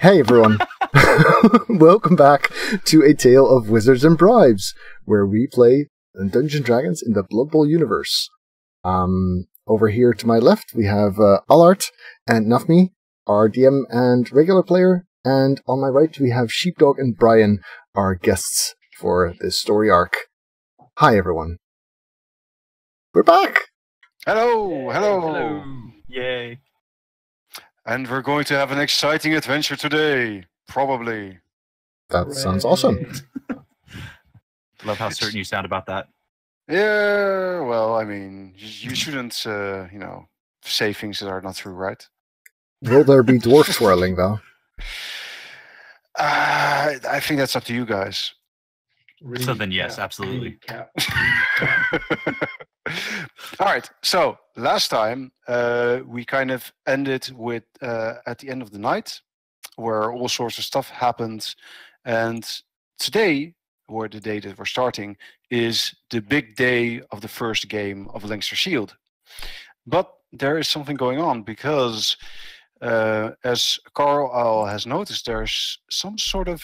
Hey everyone, welcome back to A Tale of Wizards and Bribes, where we play Dungeons & Dragons in the Blood Bowl universe. Over here to my left we have Allard and Nafmi, our DM and regular player, and on my right we have Sheepdog and Brian, our guests for this story arc. Hi everyone. We're back! Hello, Yay, hello. Yay. And we're going to have an exciting adventure today, probably. That sounds awesome. Love how certain you sound about that. Yeah, well, I mean, you shouldn't, say things that are not true, right? Will there be dwarf swirling though? I think that's up to you guys. Really So then yes, absolutely. All right, so last time we kind of ended with at the end of the night where all sorts of stuff happened, and today, or the day that we're starting, is the big day of the first game of Leinster Shield. But there is something going on because as Carl has noticed, there's some sort of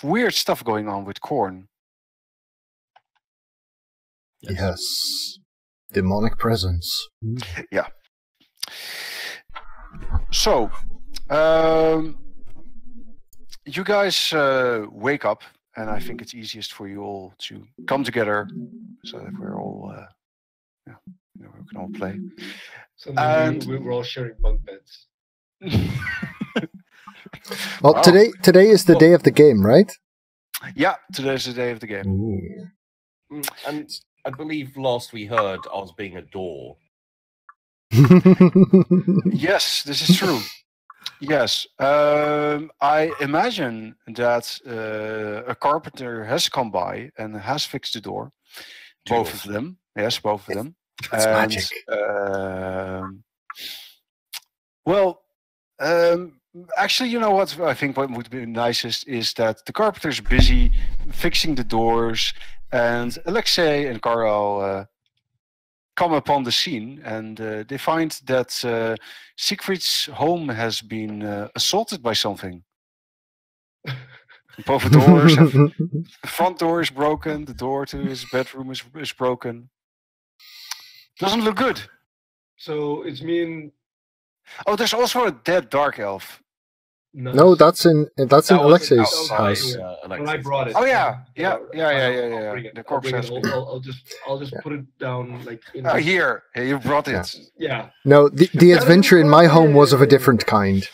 weird stuff going on with Corn. Yes. Demonic presence. Yeah. So, you guys wake up, and I think it's easiest for you all to come together so that we're all, we can all play. So And- we're all sharing bunk beds. Well, Wow. today is the day of the game, right? Yeah, today's the day of the game. Ooh. And I believe last we heard I was being a door. Yes, this is true. Yes, I imagine that a carpenter has come by and has fixed the door. Both of them. Yes, both of them. That's magic. Actually, you know what? I think what would be nicest is that the carpenter's busy fixing the doors, and Alexei and Carl come upon the scene, and they find that Siegfried's home has been assaulted by something. Both the doors, the front door is broken. The door to his bedroom is broken. Doesn't look good. So it's me and Oh, there's also a dead dark elf. No, that's in That was Alexei's outside, house. when I Alexei's brought it. Oh yeah, yeah. I'll bring it. The I'll corpse bring has it. been. I'll just Yeah. put it down like in Oh, here, you brought it. Yeah. No, the adventure in my home was of a different kind.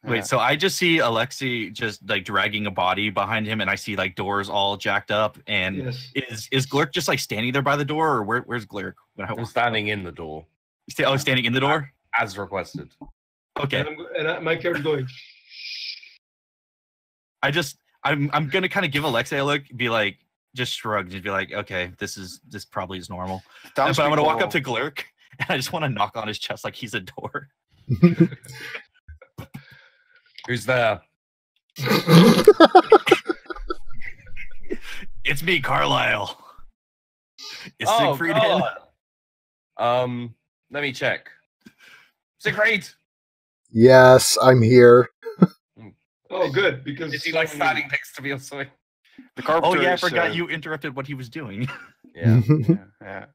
Yeah. Wait, so I just see Alexi just like dragging a body behind him, and I see like doors all jacked up. And Yes. is Glurk just like standing there by the door, or where's Glurk? I'm standing in the door Standing in the door. as requested. Okay, My character's going. I'm gonna kind of give Alexei a look, be like, just shrug, just be like, okay, this probably is normal. But I'm gonna walk up to Glurk, and I just want to knock on his chest like he's a door. Who's there? It's me, Carlisle. Is Oh, Siegfried in? God. Let me check. Siegfried! Yes, I'm here. Oh, good, because Is he like standing next to me or something? The Oh carpenter yeah, I is, forgot you interrupted what he was doing. Yeah. Yeah.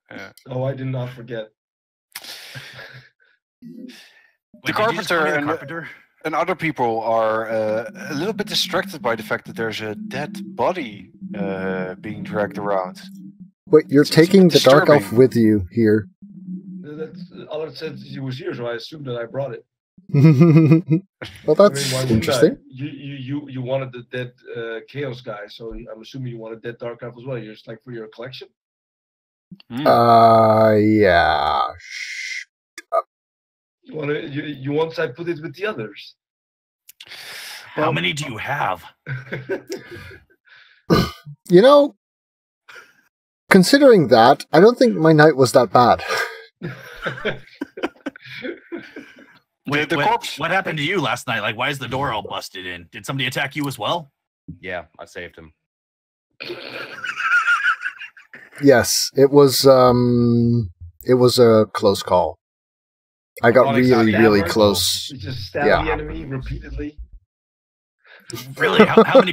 Oh, I did not forget. Wait, did you just call me the carpenter carpenter. and other people are a little bit distracted by the fact that there's a dead body being dragged around. Wait, you're It's a taking bit the dark elf disturbing. with you here. Allard said he was here, so I assumed that I brought it. Well, that's why wouldn't interesting. I? You wanted the dead chaos guy, so I'm assuming you wanted dead dark elf as well. You're just like for your collection. Hmm. Yeah. You want I put it with the others. How many do you have? You know, considering that, I don't think my night was that bad. Wait, The corpse- what happened to you last night? Like, why is the door all busted in? Did somebody attack you as well? Yeah, I saved him. Yes, it was a close call. I got Not really, exactly really hammer. close. You just stab Yeah. the enemy repeatedly. Really? How many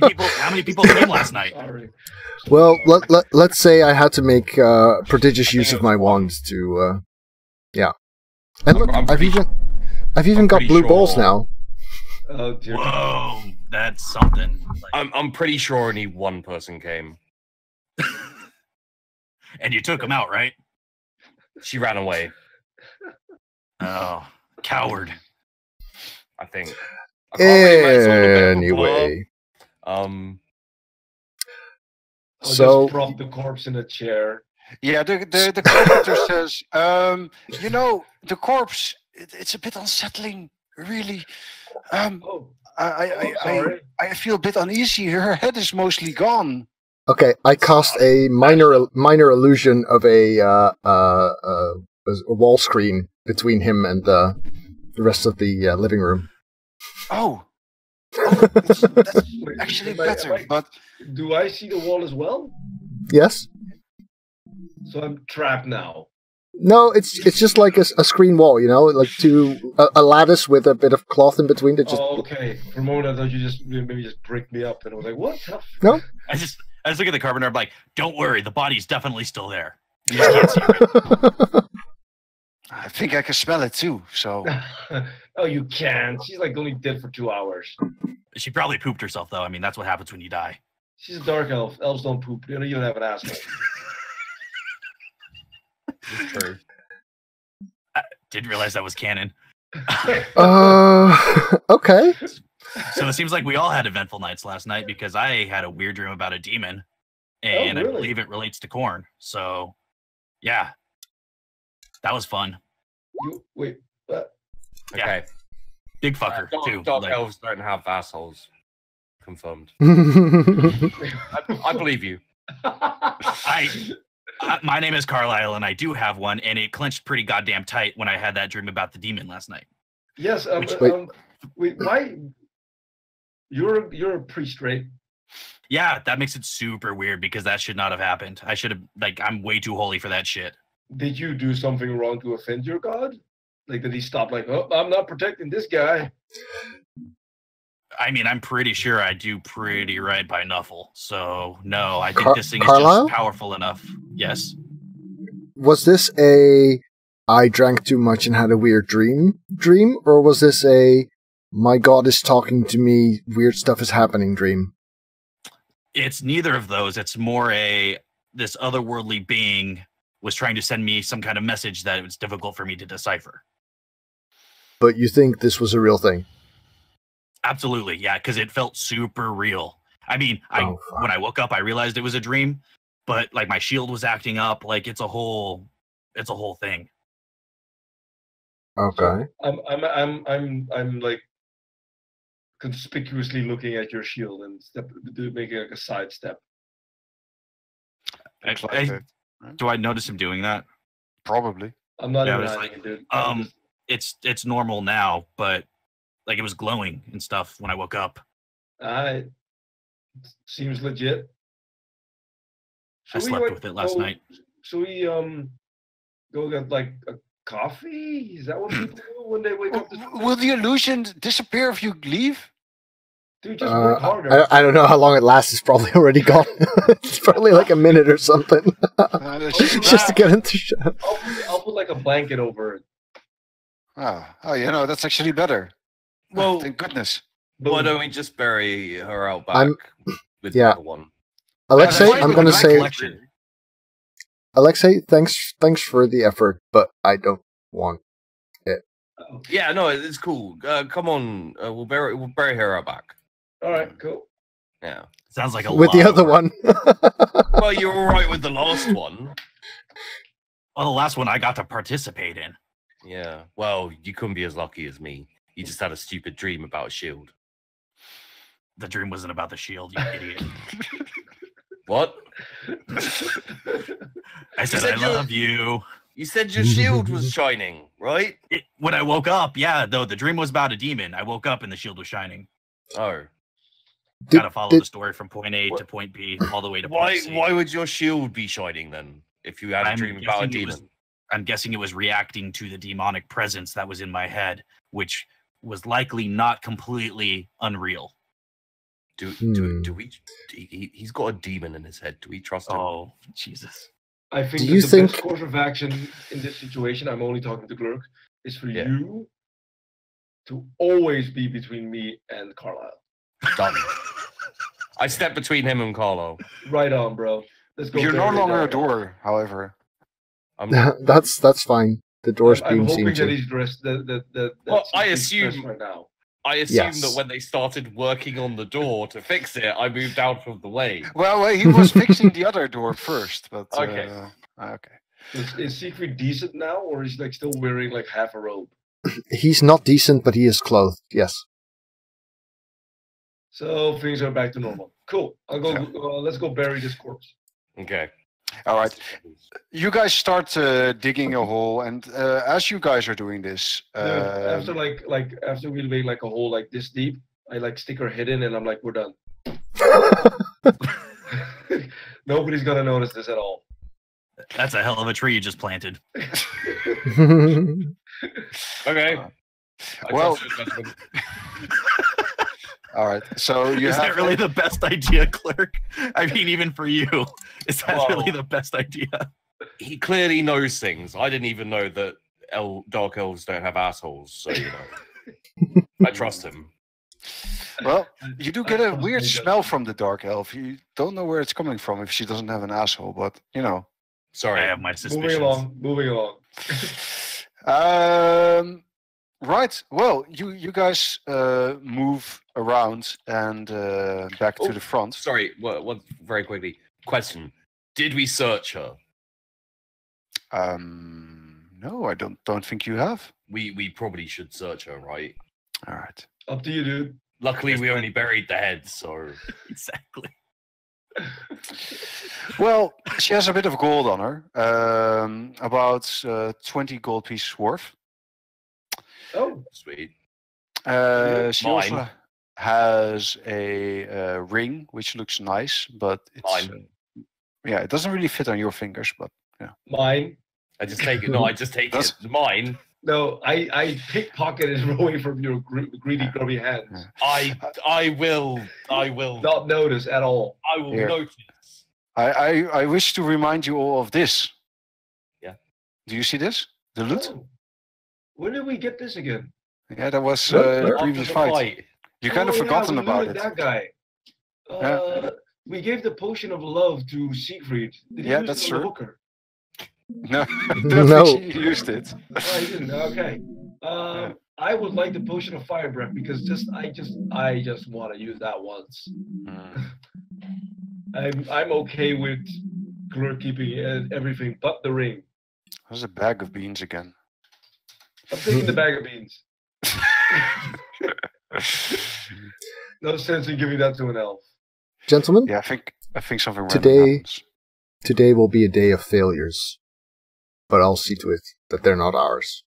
people came last night? Sorry. Well, let's say I had to make prodigious use of my wand to, yeah. And look, I've even got blue balls now. Oh dear. Whoa, that's something. I'm pretty sure only one person came. And you took him out, right? She ran away, Oh, coward. I think. I can't really make sort of a bit of a Anyway, blur. I'll so just prop the corpse in a chair. Yeah, the carpenter says, you know, the corpse, it's a bit unsettling, really. Oh, I feel a bit uneasy. Her head is mostly gone. okay, I cast a minor illusion of a wall screen between him and the rest of the living room. Oh, that's actually better. But do I see the wall as well? Yes. So I'm trapped now. No, it's just like a screen wall, you know, like a lattice with a bit of cloth in between that just. Oh, okay. For a moment, I thought you maybe just brick me up, and I was like, "What?" No. I just look at the carpenter. I'm like, don't worry, the body's definitely still there. You just can't see it. I think I can smell it too. So Oh, you can't. She's like only dead for 2 hours. She probably pooped herself, though. I mean, that's what happens when you die. She's a dark elf. Elves don't poop. You don't have an asshole. It's true. I didn't realize that was canon. Okay. So it seems like we all had eventful nights last night because I had a weird dream about a demon, and really? I believe it relates to corn. So, yeah, that was fun. Wait. Yeah. Okay. Big fucker too. Dark Like, elves don't have assholes. Confirmed. I believe you. my name is Carlisle, and I do have one, and it clenched pretty goddamn tight when I had that dream about the demon last night. Yes. Wait. Why? You're a priest, right? Yeah, that makes it super weird because that should not have happened. I should have I'm way too holy for that shit. Did you do something wrong to offend your god? Like, did he stop? Like, oh, I'm not protecting this guy. I mean, I'm pretty sure I do pretty right by Nuffle. So, no, I think this thing is Carlisle? just powerful enough. Yes. Was this a I drank too much and had a weird dream, or was this a my god is talking to me, weird stuff is happening dream? It's neither of those. It's more this otherworldly being was trying to send me some kind of message that it was difficult for me to decipher. But you think this was a real thing? Absolutely, yeah, because it felt super real. I mean, when I woke up, I realized it was a dream, but like my shield was acting up. Like it's a whole thing. Okay. I'm like conspicuously looking at your shield and making like a side step. Do I notice him doing that? probably. I'm not Yeah, even it's hiding like, it, dude. It's normal now, but like it was glowing and stuff when I woke up. Seems legit. I slept with it last night. Should we go get like a coffee? Is that what people do when they wake up? Will the illusion disappear if you leave? Dude, just work harder. I don't know how long it lasts. It's probably already gone. It's probably like a minute or something. Just to get into shot. I'll put like a blanket over it. Oh, you know, that's actually better. Well, Thank goodness. why don't we just bury her out back with the yeah. other one? Alexei, That's I'm going to say, collection. Alexei, thanks for the effort, but I don't want it. Yeah, no, it's cool. Come on, we'll bury her out back. All right, cool. Yeah. Sounds like a With lot the of other work. one. Well, you're all right with the last one. Well, the last one I got to participate in. Yeah. Well, you couldn't be as lucky as me. You just had a stupid dream about a shield. The dream wasn't about the shield, you idiot. What? I said I love you. You said your shield was shining, right? When I woke up, yeah, though the dream was about a demon. I woke up and the shield was shining. Oh. Gotta follow the story from point A to point B, all the way to point C. Why would your shield be shining then? If you had a dream about a demon? I'm guessing it was reacting to the demonic presence that was in my head, which was likely not completely unreal. Do we? He's got a demon in his head. Do we trust him? Oh, Jesus. I think Do you the think- best course of action in this situation, I'm only talking to Glurk, is for you to always be between me and Carlisle. Done. I step between him and Carlo. Right on, bro. Let's go. You're no bury longer a Dark. door, however. That's fine. The door's I'm being hoping seen that to. he's dressed. Well, I assume right now. I assume Yes. that when they started working on the door to fix it, I moved out of the way. Well, he was fixing the other door first, but Okay. Okay. Is Siegfried decent now, or is he like still wearing like half a robe? He's not decent, but he is clothed. Yes. So things are back to normal. Cool. I'll go. Let's go bury this corpse. Okay. All right. You guys start digging a hole, and as you guys are doing this, After after we made like a hole like this deep, I like stick her head in, and I'm like, we're done. Nobody's gonna notice this at all. That's a hell of a tree you just planted. Okay. well, all right. So you Is have that really the best idea, Clerk? I mean, even for you, is that really the best idea? He clearly knows things. I didn't even know that dark elves don't have assholes, so you know. I trust him. Well, you do get a weird smell from the dark elf. You don't know where it's coming from if she doesn't have an asshole, but you know. Sorry. I have my suspicions. Moving along. Right. Well, you guys move around and back to the front. Sorry, what very quickly. Question. Did we search her? No, I don't think you have. We probably should search her, right? All right. Up to you, dude. Luckily, we only buried the head, so... Exactly. Well, she has a bit of gold on her, about 20 gold pieces worth. Oh, Sweet. She Mine. also has a ring, which looks nice, but it's Mine. yeah, it doesn't really fit on your fingers, but yeah. mine. I just take it. No, I just take it. Mine. No, I pickpocketed it away from your greedy, grubby hands. I will Not notice at all. I will Here. notice. I wish to remind you all of this. Yeah. Do you see this? The loot? Oh. When did we get this again? Yeah, that was Look, the look. previous After the fight. You kind of forgotten we about looted it. That guy. We gave the potion of love to Siegfried. Did he Yeah, use that's it on the true. hooker? No, I don't No. think she used it. Oh, he didn't. Okay. I would like the potion of fire breath because I just want to use that once. I'm okay with Glur keeping everything but the ring. There's a bag of beans again. I'm taking the bag of beans. No sense in giving that to an elf. Gentlemen, Yeah, I think something random Today- happens. today will be a day of failures, but I'll see to it that they're not ours.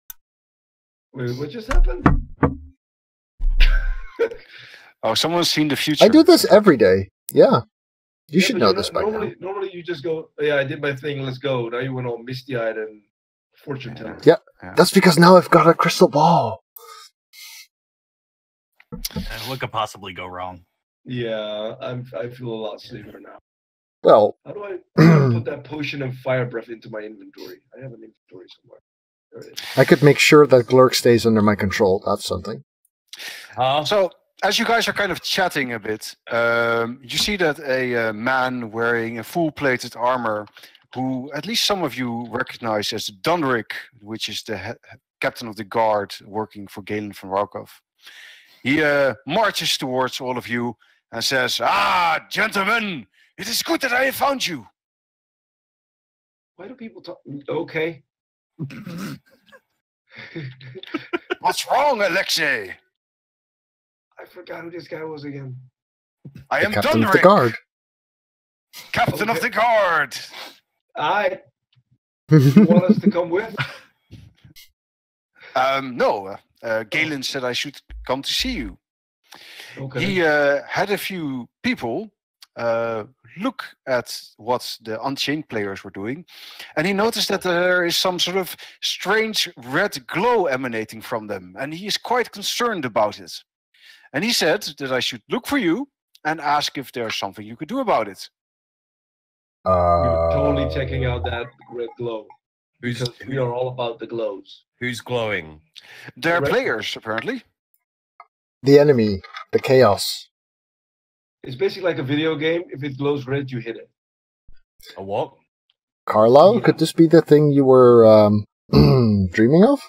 Wait, what just happened? Oh, someone's seen the future. I do this every day. Yeah. You Yeah, should but know you're this not- by now. normally you just go, yeah, I did my thing, let's go. Now you went all misty-eyed and fortune telling. Yeah. That's because now I've got a crystal ball. What could possibly go wrong? Yeah, I feel a lot safer now. Well, How do I put that potion of fire breath into my inventory? I have an inventory somewhere. There it is. I could make sure that Glurk stays under my control. That's something. Huh? So, as you guys are kind of chatting a bit, you see that a man wearing a full-plated armor, who at least some of you recognize as Dunrick, which is the captain of the guard working for Galen von Raukov. He marches towards all of you and says, "Ah, gentlemen, it is good that I have found you." Why do people talk? Okay. What's wrong, Alexei? I forgot who this guy was again. I The am captain of the Dunrick, guard. captain of Okay. the guard. I you want us to come with? No, Galen said I should come to see you. Okay. He had a few people look at what the Unchained players were doing, and he noticed that there is some sort of strange red glow emanating from them, and he is quite concerned about it. And he said that I should look for you and ask if there's something you could do about it. We're totally checking out that red glow. Because we are all about the glows. Who's glowing? They're players, apparently. The enemy, the chaos. It's basically like a video game. If it glows red, you hit it. A what? Carlisle, could this be the thing you were dreaming of?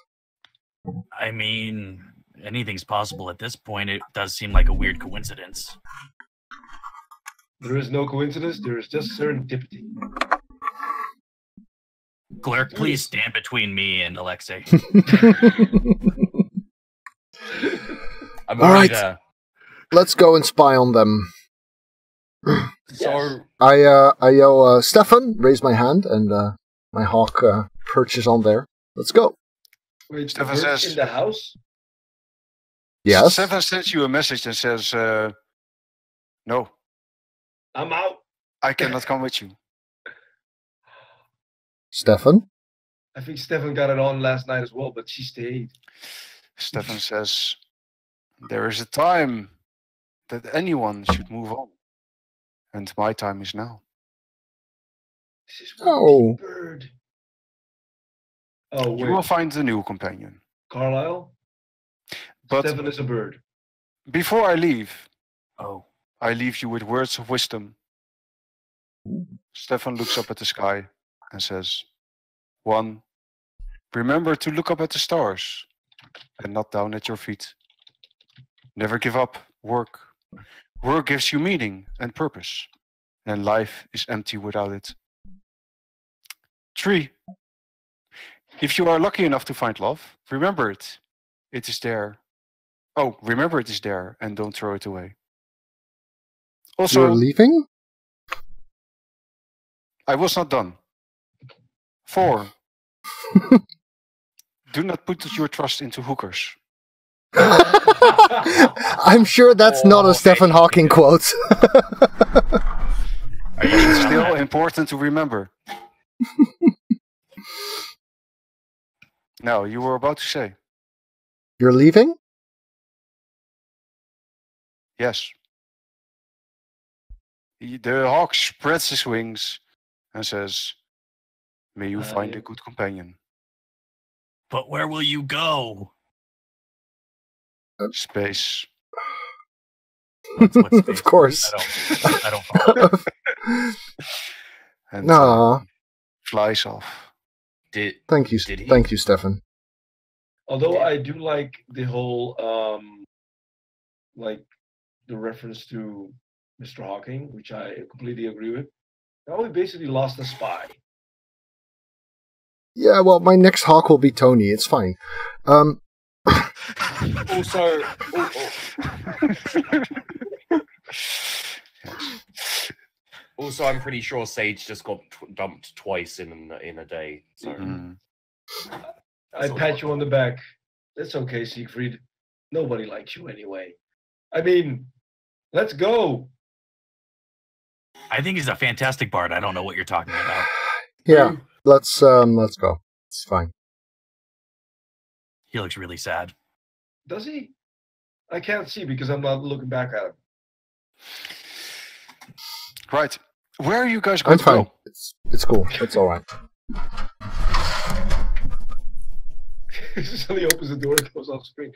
I mean, anything's possible at this point. It does seem like a weird coincidence. There is no coincidence. There is just serendipity. Glurk, please stand between me and Alexei. I'm All right. there. Let's go and spy on them. So I yell, Stefan, raise my hand, and my hawk perches on there. Let's go. Wait, Stefan the bird says- in the house? Yes? Stefan sends you a message and says, no, I'm out. I cannot come with you. Stefan? I think Stefan got it on last night as well, but she stayed. Stefan says, there is a time that anyone should move on. And my time is now. This is Oh. one bird. Oh, You will wait. find a new companion. Carlisle? But Stefan is a bird. before I leave, Oh, I leave you with words of wisdom. Stefan looks up at the sky and says, 1, remember to look up at the stars and not down at your feet. Never give up work. Work gives you meaning and purpose, and life is empty without it. 3, if you are lucky enough to find love, remember it. It is there. Oh, remember it is there and don't throw it away. Also, You're leaving? I was not done. 4, do not put your trust into hookers. I'm sure that's not a Stephen Hawking quote. It's still important to remember. No, you were about to say. You're leaving? Yes. The hawk spreads his wings and says, may you find a good companion. but where will you go? Space. What's space? Of course. I don't follow. And No. flies off. Thank you, Did he? thank you, Stefan. Although I do like the whole, like the reference to Mr. Hawking, which I completely agree with. Now we basically lost a spy. Yeah, well, my next hawk will be Tony. It's fine. Also, also, I'm pretty sure Sage just got dumped twice in a day. So Mm. I pat you on the back. That's okay, Siegfried. Nobody likes you anyway. I mean, let's go. I think he's a fantastic bard. I don't know what you're talking about. Yeah, let's go. It's fine. He looks really sad. Does he? I can't see because I'm not looking back at him. Right. Where are you guys going I'm to fine. go? It's cool. It's all right. Somebody opens the door and goes off screen.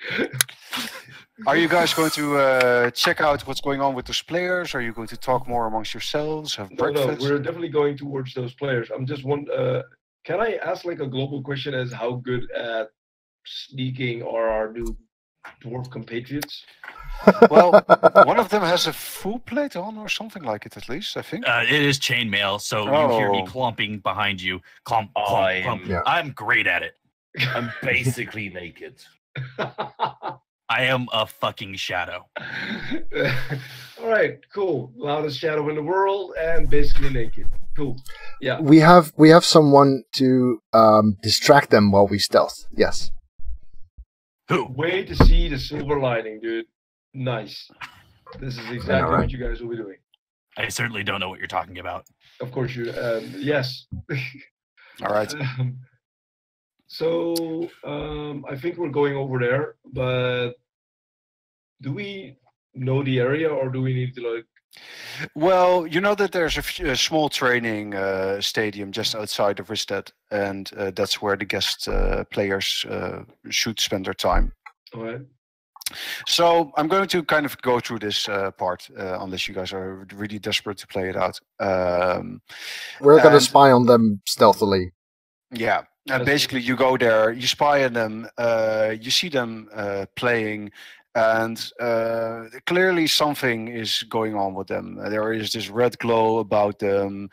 Are you guys going to check out what's going on with those players? Are you going to talk more amongst yourselves? Have No, breakfast? we're definitely going towards those players. I'm just one. Can I ask like a global question as how good at sneaking are our new dwarf compatriots? Well, one of them has a full plate on or something like it, at least, I think. It is chainmail, so you hear me Oh. clumping behind you. Clump, I clump, am- clump. Yeah. I'm great at it. I'm basically naked. I am a fucking shadow. All right, cool. Loudest shadow in the world and basically naked. Cool. Yeah. We have someone to distract them while we stealth. Yes. Who? Way to see the silver lining, dude. Nice. This is exactly right? what you guys will be doing. I certainly don't know what you're talking about. Of course you. Yes. All right. So I think we're going over there, but do we know the area, or do we need to like? Well, you know that there's a small training stadium just outside of Ristad, and that's where the guest players should spend their time. All right. So I'm going to kind of go through this part, unless you guys are really desperate to play it out. We're going to spy on them stealthily. Yeah. Basically, you go there, you spy on them, you see them playing, and clearly something is going on with them. There is this red glow about them.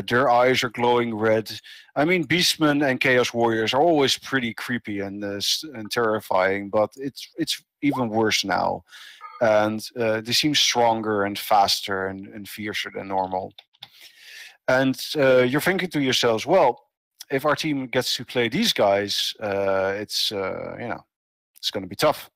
Their eyes are glowing red. I mean, Beastmen and Chaos Warriors are always pretty creepy and terrifying, but it's even worse now. And they seem stronger and faster and fiercer than normal. And you're thinking to yourselves, well, if our team gets to play these guys, it's it's going to be tough.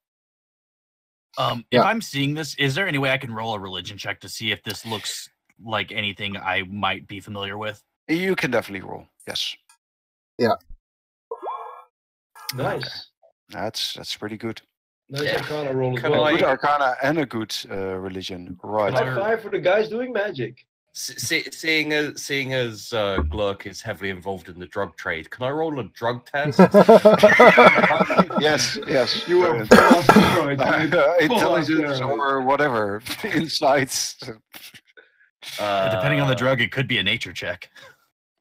If I'm seeing this, is there any way I can roll a religion check to see if this looks like anything I might be familiar with? You can definitely roll. Yes. Yeah. Nice. That's pretty good. Nice Arcana roll as well. A good Arcana and a good religion. Right. High five for the guys doing magic. Seeing as Glurk is heavily involved in the drug trade, can I roll a drug test? Yes. You are intelligence or whatever. Insights. Depending on the drug, it could be a nature check.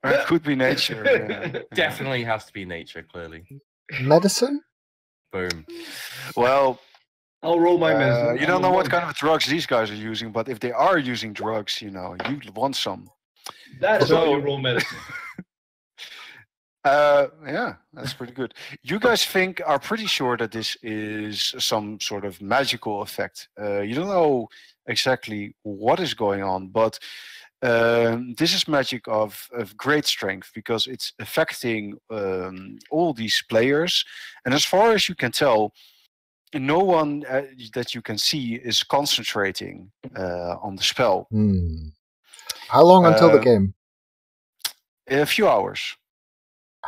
It could be nature. Yeah. Definitely has to be nature, clearly. Medicine? Boom. Well, I'll roll my medicine. You don't know what kind of drugs these guys are using, but if they are using drugs, you want some. That is how you roll medicine. Yeah, that's pretty good. You guys are pretty sure that this is some sort of magical effect. You don't know exactly what is going on, but this is magic of great strength because it's affecting all these players. And as far as you can tell, no one that you can see is concentrating on the spell. How long until the game? A few hours.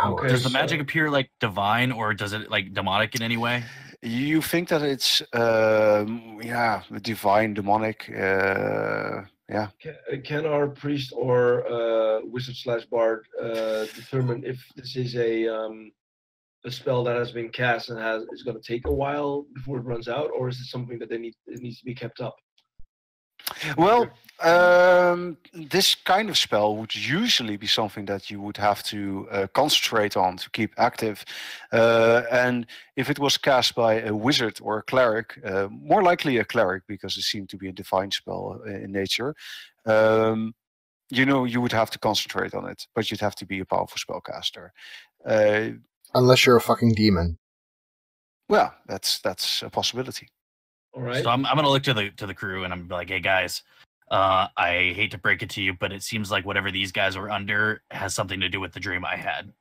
Okay, does the magic appear like divine, or does it like demonic in any way? You think that it's divine, demonic. Yeah. Can our priest or wizard/bard determine if this is a spell that has been cast and is going to take a while before it runs out, or is it something that it needs to be kept up? Well, this kind of spell would usually be something that you would have to concentrate on to keep active. And if it was cast by a wizard or a cleric, more likely a cleric because it seemed to be a divine spell in nature, you would have to concentrate on it, but you'd have to be a powerful spellcaster. Unless you're a fucking demon. Well, that's a possibility. All right. So I'm gonna look to the crew and I'm like, hey guys, I hate to break it to you, but it seems like whatever these guys are under has something to do with the dream I had.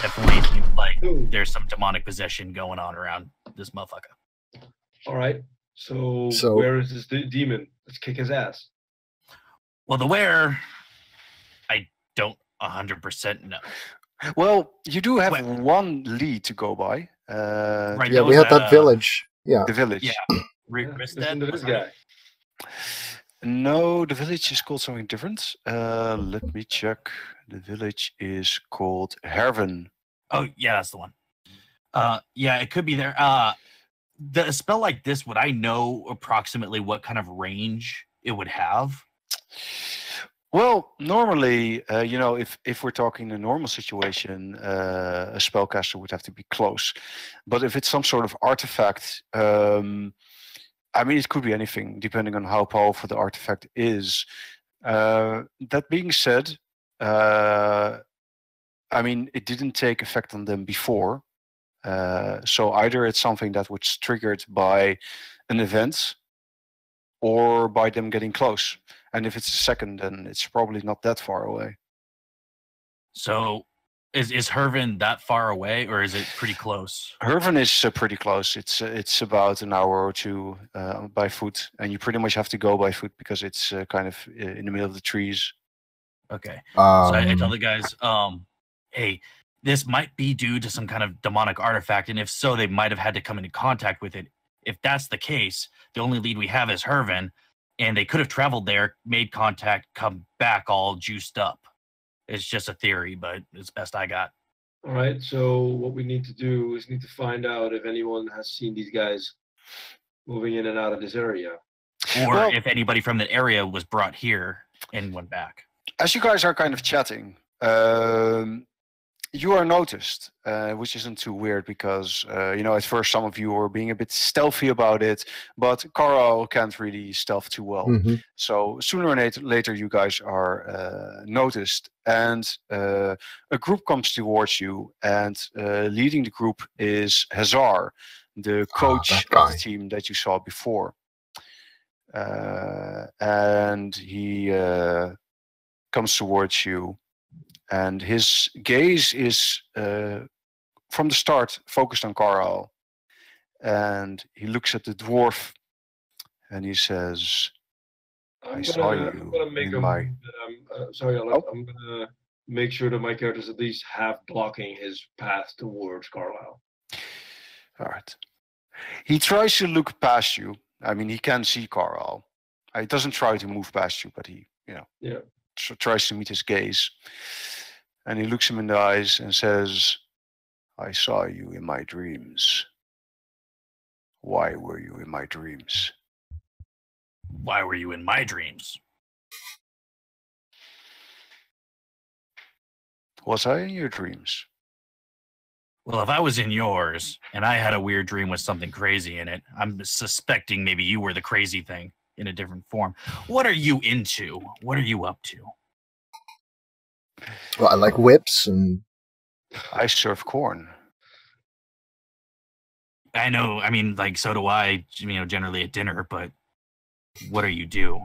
Definitely seems like there's some demonic possession going on around this motherfucker. All right. So where is this demon? Let's kick his ass. Well, the where, I don't 100% know. Well, you do have one lead to go by. Right, yeah, we had that village. Yeah. The village. Yeah. Listen to this guy. No, the village is called something different. Let me check. The village is called Herven. Oh, yeah, that's the one. Yeah, it could be there. A spell like this, would I know approximately what kind of range it would have? Well, normally, if we're talking a normal situation, a spellcaster would have to be close. But if it's some sort of artifact, it could be anything, depending on how powerful the artifact is. That being said, it didn't take effect on them before. So either it's something that was triggered by an event or by them getting close. And if it's the second, then it's probably not that far away. So Is Hervin that far away, or is it pretty close? Herven is pretty close. It's about an hour or two by foot, and you pretty much have to go by foot because it's kind of in the middle of the trees. Okay. So I tell the guys, hey, this might be due to some kind of demonic artifact, and if so, they might have had to come into contact with it. If that's the case, the only lead we have is Hervin, and they could have traveled there, made contact, come back all juiced up. It's just a theory, but it's best I got. All right. So what we need to do is need to find out if anyone has seen these guys moving in and out of this area, or if anybody from the area was brought here and went back. As you guys are kind of chatting, you are noticed, which isn't too weird because, at first some of you were being a bit stealthy about it, but Carl can't really stealth too well. Mhm. So sooner or later you guys are noticed, and a group comes towards you, and leading the group is Hazar, the coach that of guy. the team that you saw before. And he comes towards you. And his gaze is, from the start, focused on Carl. And he looks at the dwarf, and he says, I'm saw gonna you make in a my- move that sorry, Alex. I'm gonna make sure that my character's at least half blocking his path towards Carlisle. All right. He tries to look past you. I mean, he can see Carl. He doesn't try to move past you, but he, Yeah. tries to meet his gaze. And he looks him in the eyes and says, I saw you in my dreams. Why were you in my dreams? Why were you in my dreams? Was I in your dreams? Well, if I was in yours and I had a weird dream with something crazy in it, I'm suspecting maybe you were the crazy thing in a different form. What are you into? What are you up to? Well, I like whips and I serve corn. I know, I mean, like, so do I, generally at dinner, but what do you do?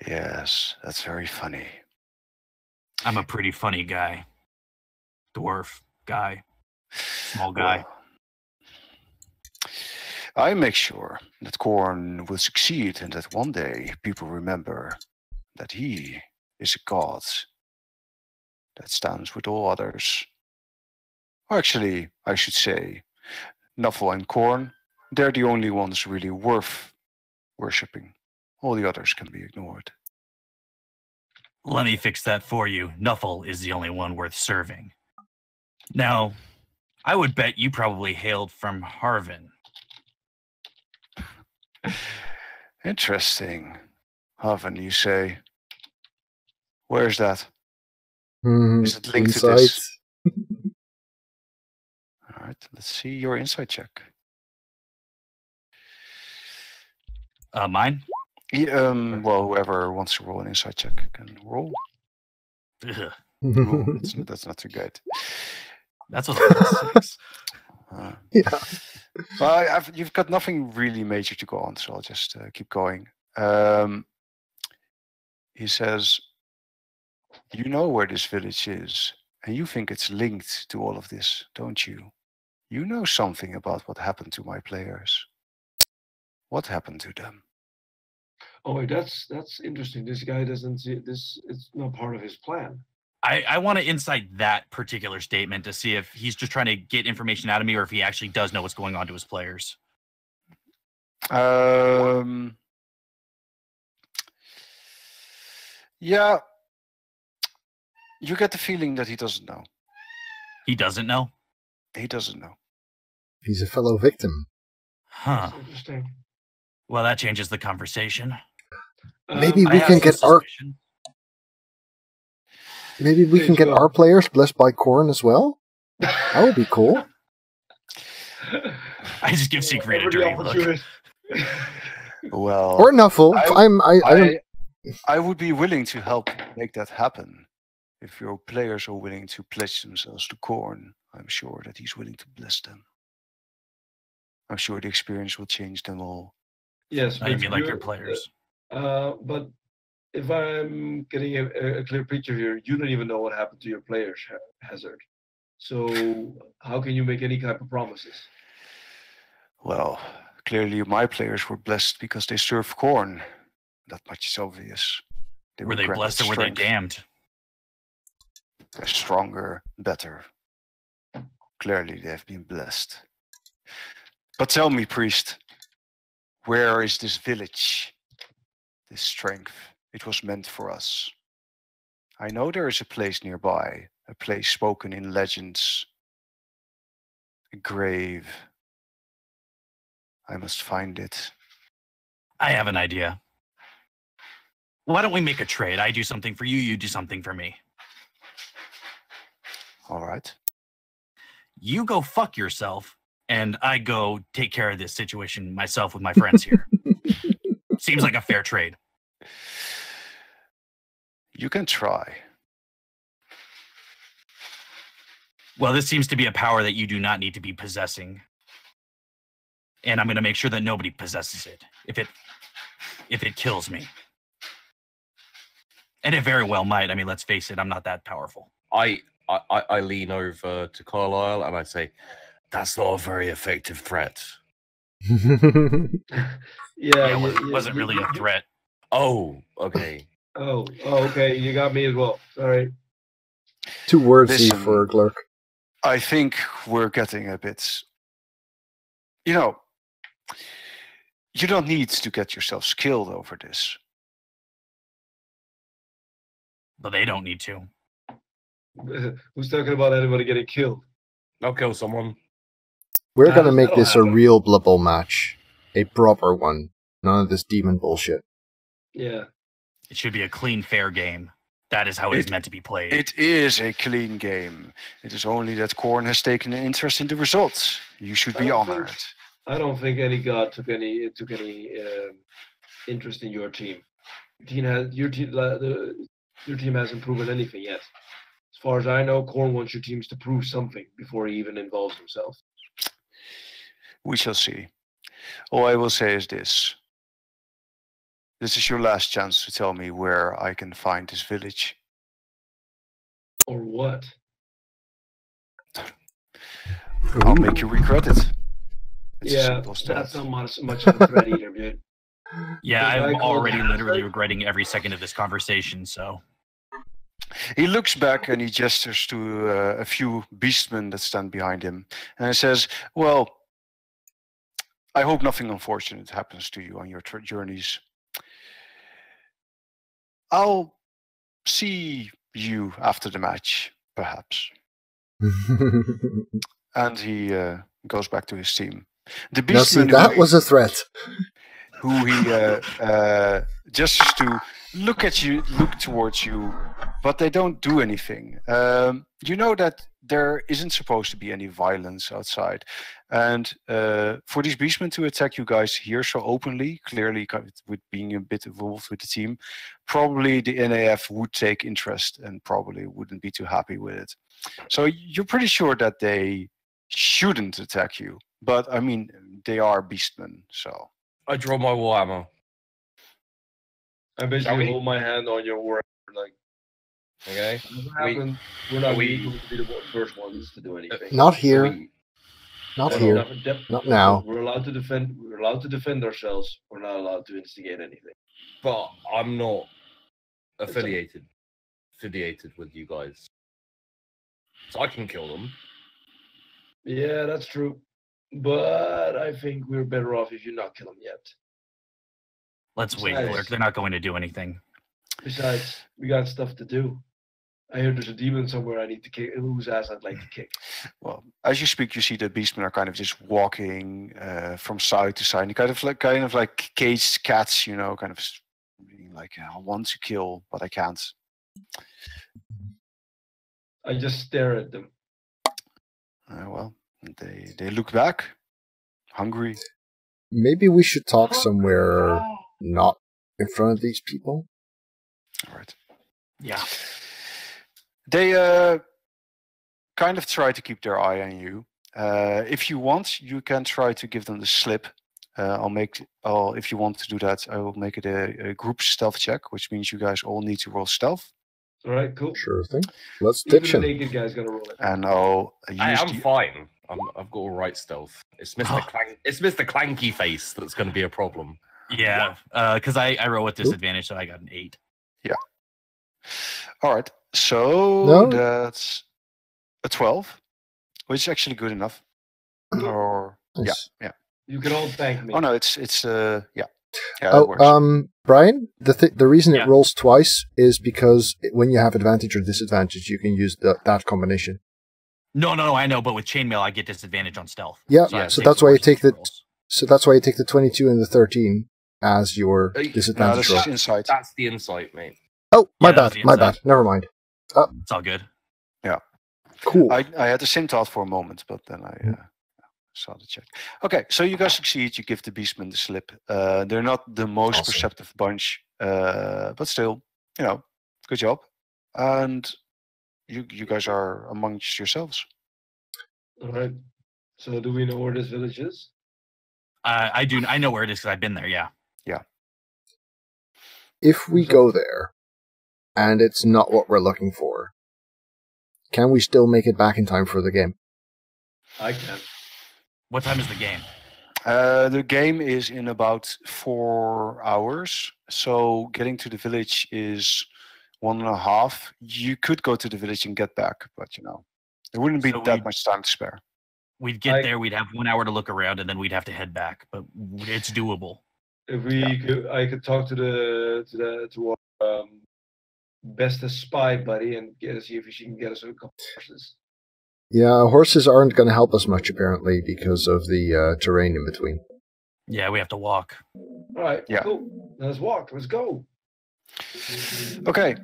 Yes, that's very funny. I'm a pretty funny guy. Dwarf guy. Small guy. Well, I make sure that corn will succeed and that one day people remember that he is a god that stands with all others. Or actually, I should say, Nuffle and Corn, they're the only ones really worth worshipping. All the others can be ignored. Let me fix that for you. Nuffle is the only one worth serving. Now, I would bet you probably hailed from Harvin. Interesting. Haven, you say. Where's that? Is it linked to insight. this? All right, let's see your insight check. Mine? Yeah, well, whoever wants to roll an insight check can roll. Ugh, Ooh, that's not too good. that's what's like 6. Yeah. Well, you've got nothing really major to go on, so I'll just keep going. He says, you know where this village is, and you think it's linked to all of this, don't you? You know something about what happened to my players. What happened to them? Oh, wait, that's interesting. This guy doesn't see this. It's not part of his plan. I want to insight that particular statement to see if he's just trying to get information out of me or if he actually does know what's going on to his players. Yeah. You get the feeling that he doesn't know. He doesn't know? He doesn't know. He's a fellow victim. Huh. That's interesting. Well, that changes the conversation. Maybe I we have can some get our suspicion. maybe we can get our players blessed by corn as well. That would be cool. I just give Siegfried a dirty look. Well, Or Nuffle. I would be willing to help make that happen. If your players are willing to pledge themselves to Corn, I'm sure that he's willing to bless them. I'm sure the experience will change them all. Yes, I mean, like you're- your players. But if I'm getting a clear picture here, you don't even know what happened to your players, Hazard. So how can you make any type of promises? Well, clearly my players were blessed because they serve corn. That much is obvious. Were they granted blessed or were they strength. damned? They're stronger, better. Clearly they have been blessed. But tell me, priest, where is this village? This strength. It was meant for us. I know there is a place nearby, a place spoken in legends. A grave. I must find it. I have an idea. Why don't we make a trade? I do something for you, you do something for me. All right. You go fuck yourself, and I go take care of this situation myself with my friends here. Seems like a fair trade. You can try. Well, this seems to be a power that you do not need to be possessing. And I'm going to make sure that nobody possesses it if it kills me. And it very well might. I mean, let's face it, I'm not that powerful. I lean over to Carlisle and I say, "That's not a very effective threat." It wasn't really a threat. Oh, okay. Oh, okay. You got me as well. Sorry. 2 words Listen. for clerk. I think we're getting a bit... You know, you don't need to get yourselves killed over this. But they don't need to. Who's talking about anybody getting killed? I'll kill someone. We're going to make that'll this a happen. real Blood Bowl match. A proper one. None of this demon bullshit. Yeah. It should be a clean, fair game. That is how it is meant to be played. It is a clean game. It is only that Korn has taken an interest in the results. You should be honored. I don't think any god took any interest in your team. Your team hasn't proven anything yet. As far as I know, Korn wants your teams to prove something before he even involves himself. We shall see. All I will say is this. This is your last chance to tell me where I can find this village. Or what? I'll make you regret it. It's as Yeah, simple as that. that's not much of a threat either, dude. Yeah, Because I I'm called already Hazard. literally regretting every second of this conversation, so... He looks back and he gestures to a few beastmen that stand behind him. And he says, well, I hope nothing unfortunate happens to you on your journeys. I'll see you after the match, perhaps. And he goes back to his team. The Now see, beastmen that was a threat. who he gestures to look towards you, but they don't do anything. You know that there isn't supposed to be any violence outside. And for these beastmen to attack you guys here so openly, clearly with being a bit involved with the team, probably the NAF would take interest and probably wouldn't be too happy with it. So you're pretty sure that they shouldn't attack you. But, I mean, they are beastmen, so... I draw my warhammer. I basically hold my hand on your war. Like, Okay. we're not we- going to be the first ones to do anything. Not here. We- Not No, here. Not now. We're allowed to defend. We're allowed to defend ourselves. We're not allowed to instigate anything. But I'm not affiliated with you guys, so I can kill them. Yeah, that's true. But I think we're better off if you not kill them yet. Let's wait, Nice. Clerk. They're not going to do anything. Besides, we got stuff to do. I hear there's a demon somewhere I need to kick, whose ass I'd like to kick. Well, as you speak, you see the beastmen are kind of just walking from side to side. And kind of like caged cats, you know, kind of being like, I want to kill, but I can't. I just stare at them. Well, they look back, hungry. Maybe we should talk somewhere not in front of these people. All right. Yeah. They kind of try to keep their eye on you. If you want, you can try to give them the slip If you want to do that, I will make it a group stealth check, which means you guys all need to roll stealth. All right, cool. Sure thing. Let's Even ditch the him. naked guy's gonna roll it. And I'll use I'm fine. I've got all right stealth. It's Mr. Clanky Face that's going to be a problem. Yeah, because I roll with disadvantage, so I got an 8. All right, so No. that's a 12, which is actually good enough. Or Nice. yeah. You can all thank me. Oh no, it's yeah. Yeah, that Oh, works. Brian, the reason Yeah. it rolls twice is because when you have advantage or disadvantage, you can use that combination. No, I know, but with chainmail, I get disadvantage on stealth. Yeah, I so take that's the why you worst take the rolls. so that's why you take the 22 and the 13 as your No, No, disadvantage this roll. is insight. That's the insight, mate. Oh, my Yeah, that was bad, the my inside. bad. Never mind. It's all good. Cool. I had the same thought for a moment, but then I saw the check. Okay, so you guys succeed. You give the beastmen the slip. They're not the most Awesome. perceptive bunch, but still, good job. And you guys are amongst yourselves. All right. So do we know where this village is? I do. I know where it is because I've been there. Yeah. If we go there and it's not what we're looking for, can we still make it back in time for the game? I can. What time is the game? The game is in about 4 hours, so getting to the village is 1.5. You could go to the village and get back, but there wouldn't be So that we- much time to spare. We'd get there. We'd have 1 hour to look around, and then we'd have to head back. But it's doable. If I could talk to our bestest spy buddy and see if she can get us a couple horses. Yeah, horses aren't going to help us much apparently because of the terrain in between. Yeah, we have to walk. All right. Yeah. Cool. Let's walk. Let's go. Okay,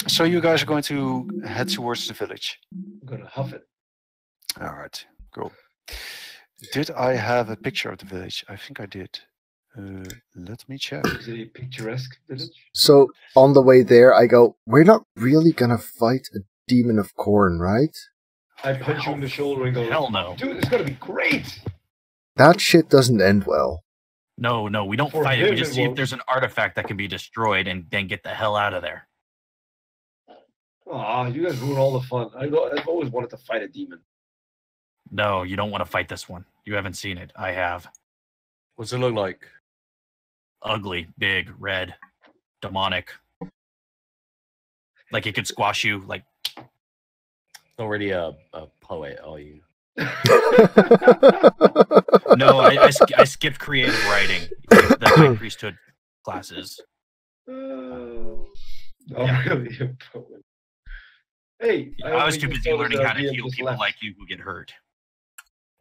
so you guys are going to head towards the village. I'm gonna huff it. All right, cool. Did I have a picture of the village? I think I did. Let me check. Is it a picturesque village? So on the way there, I go, we're not really going to fight a demon of corn, right? I punch you in the shoulder and go, Hell no. dude, it's gonna be great. That shit doesn't end well. No, we don't For fight it. him, We just it see if won't. there's an artifact that can be destroyed and then get the hell out of there. Ah, you guys ruin all the fun. I've always wanted to fight a demon. No, you don't want to fight this one. You haven't seen it. I have. What's it look like? Ugly, big, red, demonic. Like it could squash you. Like Not really a poet, are you? no, I skipped creative writing. The high priesthood classes. Oh, Yeah. really? A poet. Hey, I was too only busy told us learning that how to Liam heal just people left. like you who get hurt.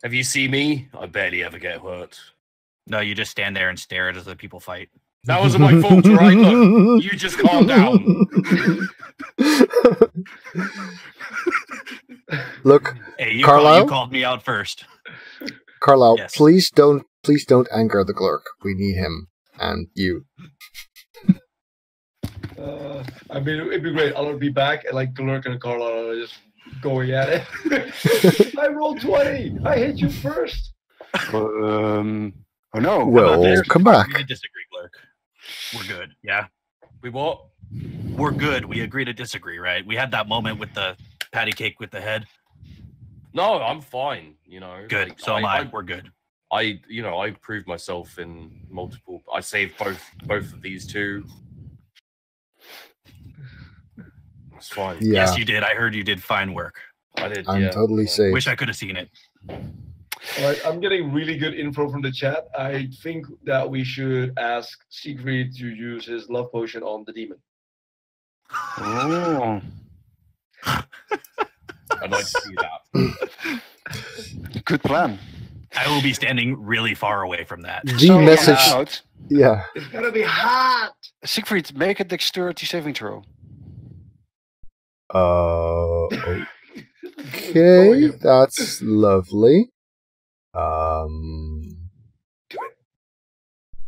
Have you seen me? I barely ever get hurt. No, you just stand there and stare at other people fight. That wasn't my fault, right? Look, you just calm down. Look, Hey, you Carlisle? called me out first. Carlisle, Yes. please don't anger the clerk. We need him and you. I mean, it'd be great. I'll be back and like Glurk and Carlisle are just going at it. I rolled 20. I hit you first. Oh no. Well, There's- come back. We disagree, Clerk. We're good. Yeah, We what? we're good. We agree to disagree, right? We had that moment with the patty cake with the head. No, I'm fine. Good. Like, So am I. We're good. I proved myself in multiple. I saved both of these two. It's fine. Yeah, Yes, you did. I heard you did fine work. I did. I'm yeah. totally safe. Wish I could have seen it. All right, I'm getting really good info from the chat. I think that we should ask Siegfried to use his love potion on the demon. Oh, I'd like to see that. good plan. I will be standing really far away from that. The So, message, out, yeah. It's gonna be hot. Siegfried, make a dexterity saving throw. Okay, that's lovely.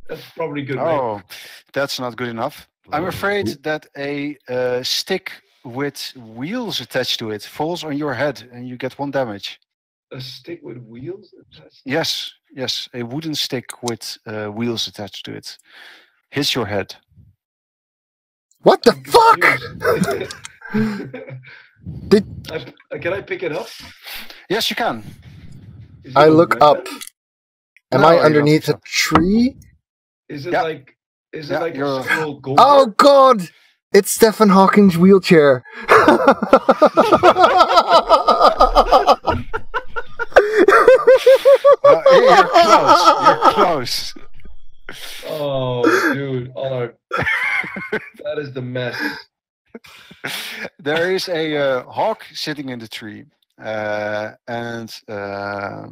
That's probably good. Right? Oh, that's not good enough. I'm afraid that a stick with wheels attached to it falls on your head and you get 1 damage. a stick with wheels attached? Yes, yes, a wooden stick with wheels attached to it. Hits your head. What the I'm fuck? confused. Can I pick it up? Yes, you can. Is it I a look up. weapon? Am No, I I don't underneath think a tree? Is it Yeah. like? Is Yeah, it like you're- a small gold? Oh God! It's Stephen Hawking's wheelchair. You're close. You're close. Oh, dude, Allard, that is the mess. There is a hawk sitting in the tree, and I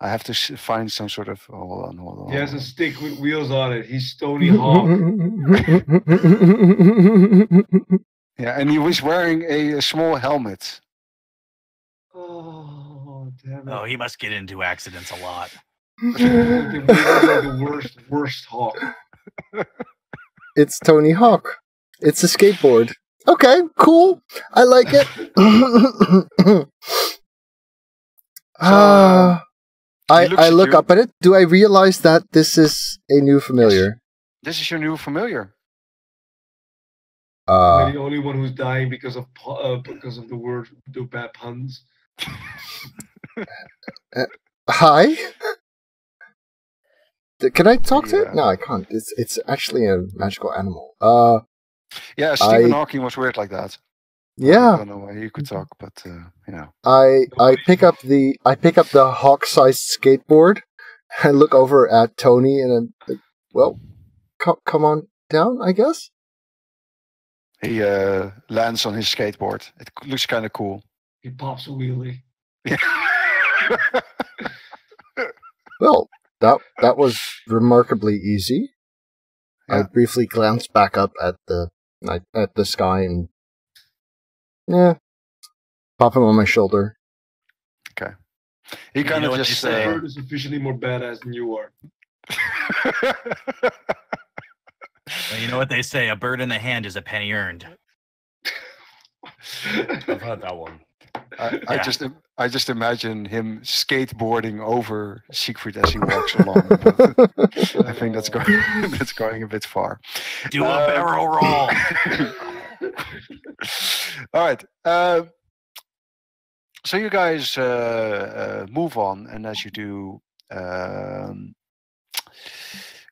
have to find some sort of. Hold on. He has a stick with wheels on it. He's Tony Hawk. Yeah, and he was wearing a small helmet. Oh, damn it! Oh, he must get into accidents a lot. Maybe like the worst Hawk. It's Tony Hawk. It's a skateboard. Okay, cool. I like it. I look up at it. Do I realize that this is a new familiar? This is your new familiar. Am I the only one who's dying because of the bad puns? Hi. Can I talk to it? Yeah. No, I can't. It's actually a magical animal. Yeah, Stephen Hawking was weird like that. I Yeah. don't know why he could talk, but you know. I pick up the hawk-sized skateboard and look over at Tony and I'm like, well, come on down, I guess. He lands on his skateboard. It looks kind of cool. He pops a wheelie. Well, that was remarkably easy. I Yeah. briefly glanced back up at the sky and pop him on my shoulder. He You kind know of what just. they say. Bird is officially more badass than you are. Well, you know what they say: a bird in the hand is a penny earned. I've heard that one. I just imagine him skateboarding over Siegfried as he walks along. But I think that's going a bit far. Do a barrel roll. All right. So you guys move on, and as you do,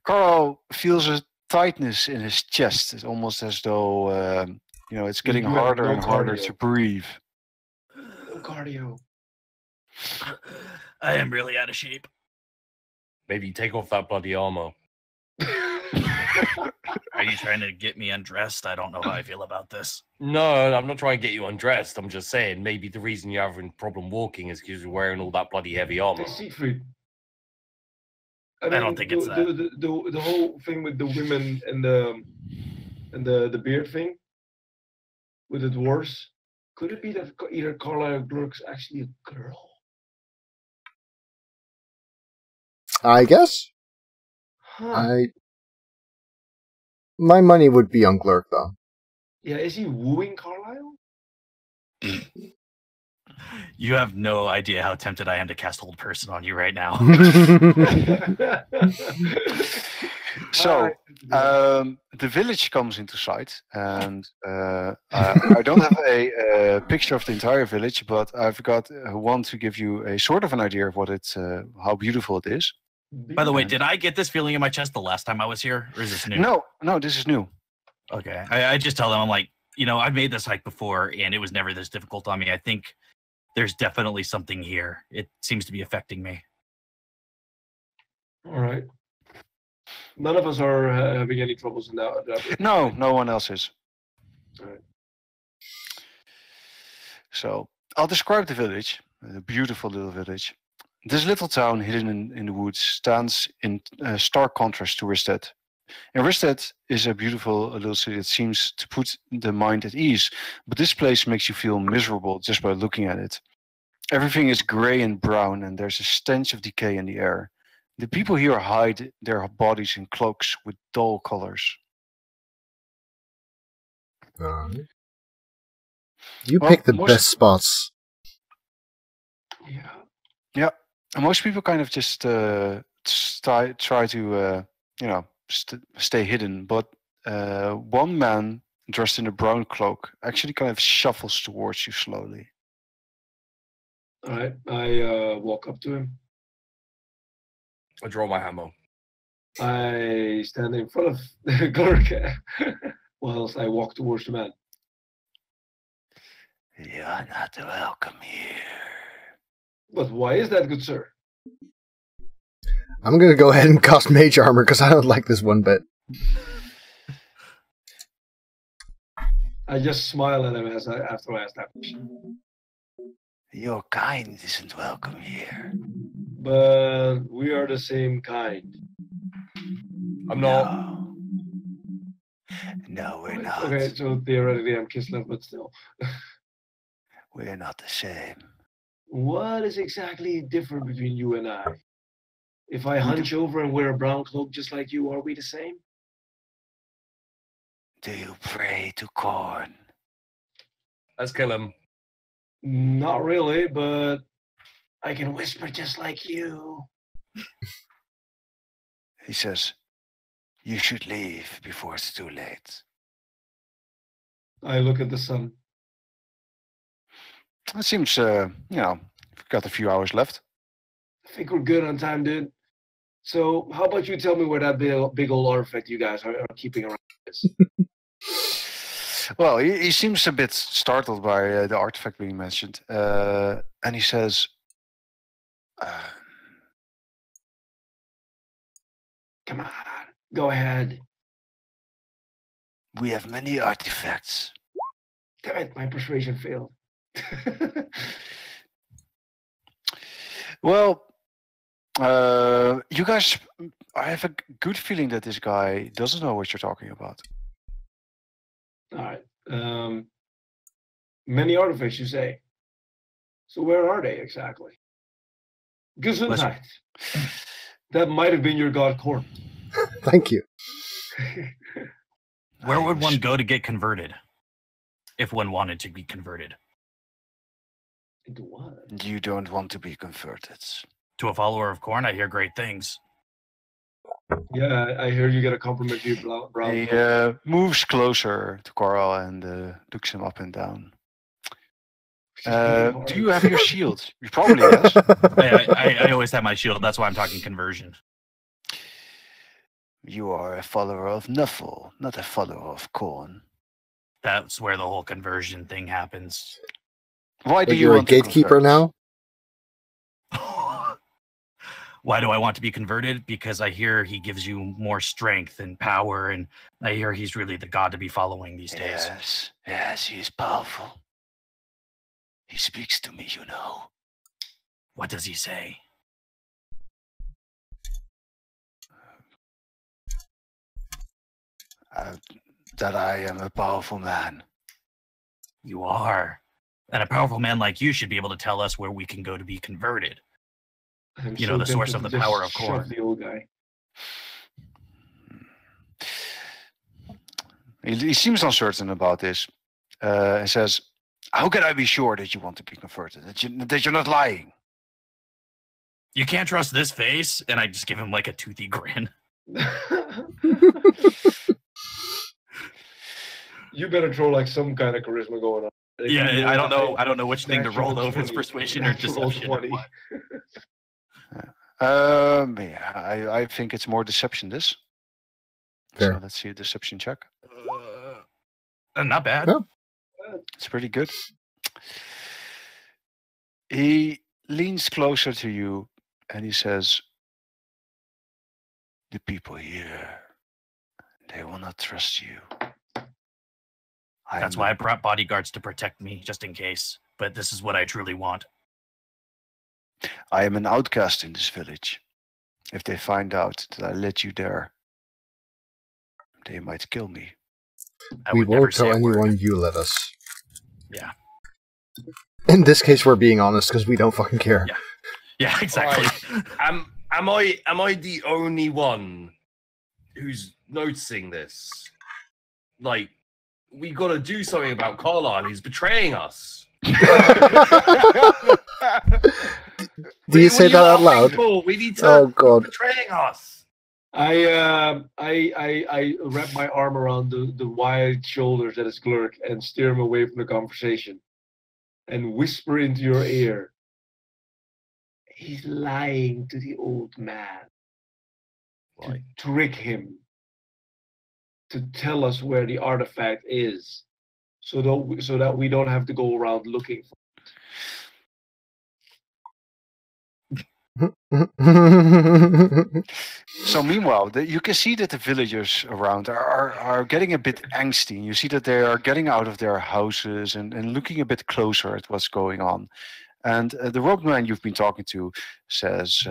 Carl feels a tightness in his chest. It's almost as though it's getting You have harder no and harder cardio. to breathe. No cardio. I am really out of shape. Maybe take off that bloody armor. Are you trying to get me undressed? I don't know how I feel about this. No, I'm not trying to get you undressed. I'm just saying maybe the reason you're having problem walking is because you're wearing all that bloody heavy armor. Hey, Siegfried. I don't think it's that. The whole thing with the women and the beard thing with the dwarves. Could it be that either Carlisle or Glurk's actually a girl? I guess. Huh. My money would be on Glurk though. Yeah, is he wooing Carlisle? You have no idea how tempted I am to cast Hold Person on you right now. So the village comes into sight, and I don't have a picture of the entire village, but I've got one to give you a sort of an idea of what how beautiful it is. By the way, did I get this feeling in my chest the last time I was here, or is this new? No, this is new. Okay, I just tell them, I'm like, I've made this hike before, and it was never this difficult on me. I think there's definitely something here. It seems to be affecting me. All right. None of us are having any troubles in that. No one else is. All right. So I'll describe the village, a beautiful little village. This little town hidden in the woods stands in stark contrast to Risted. And Risted is a beautiful little city that seems to put the mind at ease, but this place makes you feel miserable just by looking at it. Everything is grey and brown, and there's a stench of decay in the air. The people here hide their bodies in cloaks with dull colors. You Well, pick the most- best spots. Yeah. And most people kind of just try to stay hidden, but one man dressed in a brown cloak actually kind of shuffles towards you slowly. All right. I walk up to him. I draw my hammer. I stand in front of Gorka whilst I walk towards the man. You're not welcome here. But why is that, good sir? I'm going to go ahead and cast Mage Armor because I don't like this one bit. I just smile at him after I ask that question. Your kind isn't welcome here. But we are the same kind. I'm not. No, we're not. Okay, so theoretically I'm Kislev, but still. We're not the same. What is exactly different between you and I? If I hunch over and wear a brown cloak just like you, are we the same? Do you pray to corn? Let's kill him. Not really, but I can whisper just like you. He says, you should leave before it's too late. I look at the sun. It seems, we've got a few hours left. I think we're good on time, dude. So how about you tell me where that big old artifact you guys are keeping around is? Well, he seems a bit startled by the artifact being mentioned. And he says, Come on, go ahead. we have many artifacts. Damn it, my persuasion failed. Well, you guys, I have a good feeling that this guy doesn't know what you're talking about. All right. Many artifacts, you say. So where are they exactly? Gesundheit. That might have been your god Korn. Thank you. Where would one go to get converted? If one wanted to be converted. Into what? You don't want to be converted. To a follower of Korn, I hear great things. Yeah, I hear you get a compliment to your brow. He moves closer to Coral and looks him up and down. Do you have your shield? You probably yes. I always have my shield. That's why I'm talking conversion. You are a follower of Nuffle, not a follower of Korn. That's where the whole conversion thing happens. Why do But you you're a want to gatekeeper convert? now? Why do I want to be converted? Because I hear he gives you more strength and power, and I hear he's really the god to be following these days. Yes, he is powerful. He speaks to me, you know. What does he say? That I am a powerful man. You are. And a powerful man like you should be able to tell us where we can go to be converted. You know, the source of the power of Korn. The old guy. He seems uncertain about this. He says, how can I be sure that you want to be converted? That you're not lying? You can't trust this face? And I just give him like a toothy grin. You better throw like some kind of charisma going on. Yeah, I don't know which thing to roll though, if it's 20. persuasion or deception. Or 20. what. Yeah, I think it's more deception this. Fair. So let's see a deception check. Not bad. No. It's pretty good. He leans closer to you and he says, the people here, they will not trust you. That's why I brought bodyguards to protect me, just in case. But this is what I truly want. I am an outcast in this village. If they find out that I led you there, they might kill me. We won't tell anyone you let us. Yeah. In this case, we're being honest because we don't fucking care. Yeah. Yeah, exactly. Am I the only one who's noticing this? Like, we got to do something about Carlisle. He's betraying us. Do you say that out loud? We need to Oh God! betraying us. I wrap my arm around the wide shoulders of his clerk and steer him away from the conversation, and whisper into your ear. He's lying to the old man to trick him to tell us where the artifact is, so that we don't have to go around looking for Oh So meanwhile, you can see that the villagers around are getting a bit angsty. You see that they are getting out of their houses and looking a bit closer at what's going on. And the rogue man you've been talking to says,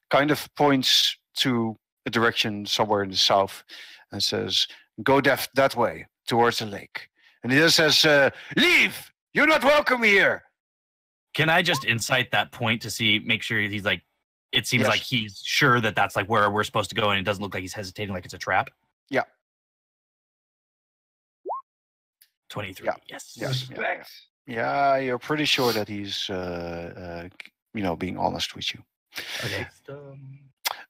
kind of points to a direction somewhere in the south and says, go that way, towards the lake. And he just says, leave! You're not welcome here! Can I just incite that point to see, make sure he's like, it seems Yes. like he's sure that that's like where we're supposed to go, and it doesn't look like he's hesitating, like it's a trap. Yeah. 23. Yeah. Yes. Yeah. respect. Yeah, you're pretty sure that he's, being honest with you. Okay.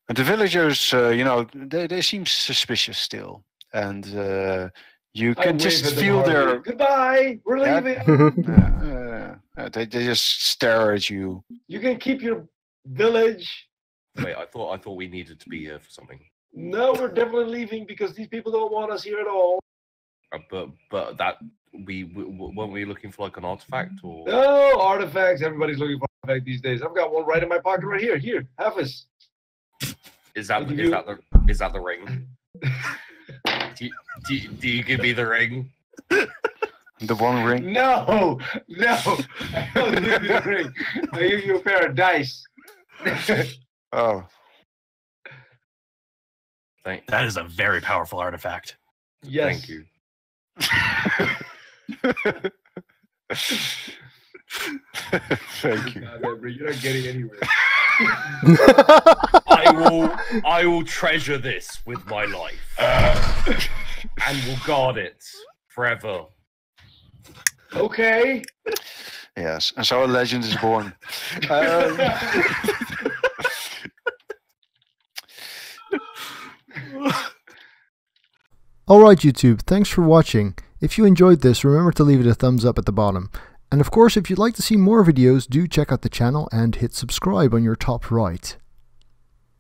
And the villagers, they seem suspicious still. And you I can wave just at them feel heartily. their... Goodbye. We're Yeah. leaving. They just stare at you. You can keep your village. Wait, I thought we needed to be here for something. No, we're definitely leaving because these people don't want us here at all. But that weren't we looking for like an artifact or? No artifacts. Everybody's looking for artifacts these days. I've got one right in my pocket right here. Here, have this. Is that the ring? Do you give me the ring? The one ring? No. I don't give you the ring. I give you a pair of dice. Oh. That is a very powerful artifact. Yes. Thank you. Thank you. You're not getting anywhere. I will treasure this with my life. And will guard it forever. Okay. Yes, and so a legend is born. Alright YouTube, thanks for watching. If you enjoyed this, remember to leave it a thumbs up at the bottom. And of course, if you'd like to see more videos, do check out the channel and hit subscribe on your top right.